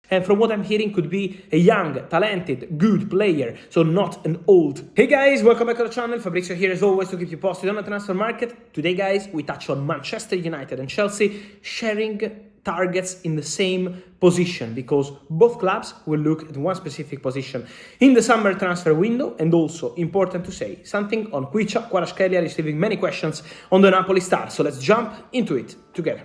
And from what I'm hearing, could be a young, talented, good player, so not an old. Hey guys, welcome back to the channel. Fabrizio here as always to keep you posted on the transfer market. Today guys, we touch on Manchester United and Chelsea sharing targets in the same position, because both clubs will look at one specific position in the summer transfer window. And also important to say something on Kvaratskhelia receiving many questions on the Napoli star. So let's jump into it together.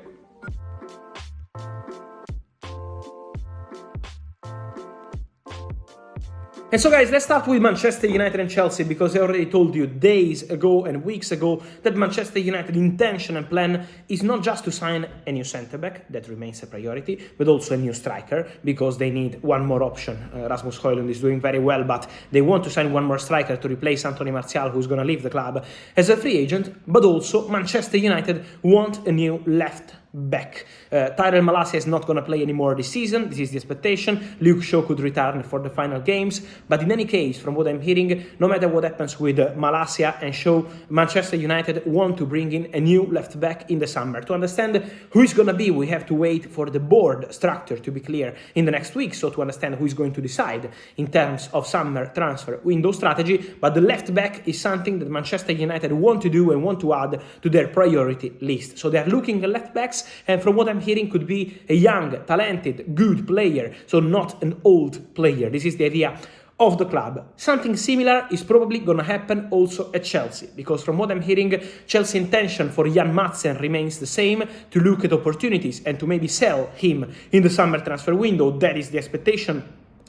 And so guys, let's start with Manchester United and Chelsea, because I already told you days ago and weeks ago that Manchester United intention and plan is not just to sign a new centre-back, that remains a priority, but also a new striker, because they need one more option. Rasmus Højlund is doing very well, but they want to sign one more striker to replace Anthony Martial, who's going to leave the club as a free agent. But also Manchester United want a new left back. Tyrell Malacia is not going to play anymore this season. This is the expectation. Luke Shaw could return for the final games. But in any case, from what I'm hearing, no matter what happens with Malacia and Shaw, Manchester United want to bring in a new left back in the summer. To understand who is going to be, we have to wait for the board structure to be clear in the next week. So to understand who is going to decide in terms of summer transfer window strategy. But the left back is something that Manchester United want to do and want to add to their priority list. So they're looking at left backs. And from what I'm hearing, could be a young, talented, good player, so not an old player. This is the idea of the club. Something similar is probably going to happen also at Chelsea, because from what I'm hearing, Chelsea intention for Jan Madsen remains the same, to look at opportunities and to maybe sell him in the summer transfer window. That is the expectation.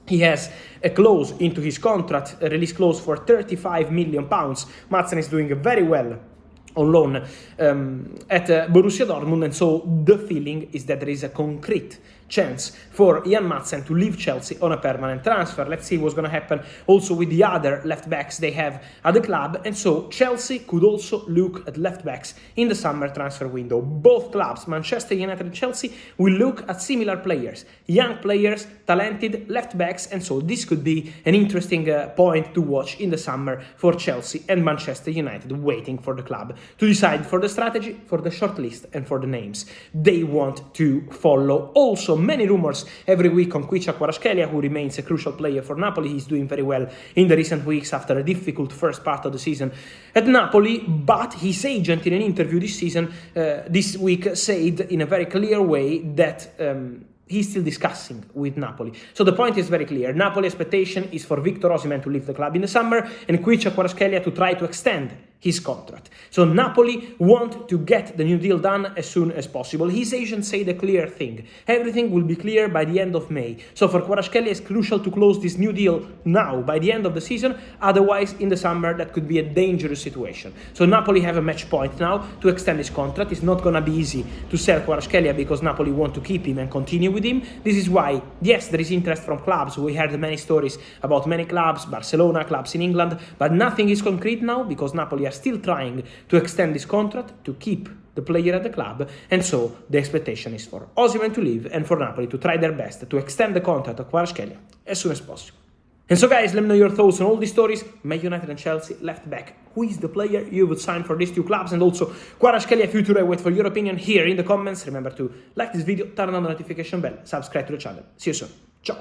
He has a clause into his contract, a release clause for £35 million. Madsen is doing very well on loan at Borussia Dortmund, and so the feeling is that there is a concrete chance for Jan Madsen to leave Chelsea on a permanent transfer. Let's see what's going to happen also with the other left backs they have at the club. And so Chelsea could also look at left backs in the summer transfer window. Both clubs, Manchester United and Chelsea, will look at similar players, young players, talented left backs. And so this could be an interesting point to watch in the summer for Chelsea and Manchester United, waiting for the club to decide for the strategy, for the shortlist, and for the names they want to follow. Also, many rumors every week on Kvaratskhelia, who remains a crucial player for Napoli. He's doing very well in the recent weeks after a difficult first part of the season at Napoli. But his agent, in an interview this week, said in a very clear way that he's still discussing with Napoli. So the point is very clear. Napoli expectation is for Victor Osimhen to leave the club in the summer and Kvaratskhelia to try to extend his contract. So Napoli want to get the new deal done as soon as possible. His agent said a clear thing. Everything will be clear by the end of May. So for Kvaratskhelia, it's crucial to close this new deal now, by the end of the season. Otherwise, in the summer, that could be a dangerous situation. So Napoli have a match point now to extend his contract. It's not going to be easy to sell Kvaratskhelia, because Napoli want to keep him and continue with him. This is why, yes, there is interest from clubs. We heard many stories about many clubs, Barcelona, clubs in England, but nothing is concrete now, because Napoli are still trying to extend this contract to keep the player at the club. And so the expectation is for Osimhen to leave and for Napoli to try their best to extend the contract of Kvaratskhelia as soon as possible. And so guys, let me know your thoughts on all these stories. Man United and Chelsea left back. Who is the player you would sign for these two clubs? And also Kvaratskhelia future. I wait for your opinion here in the comments. Remember to like this video, turn on the notification bell, subscribe to the channel. See you soon. Ciao.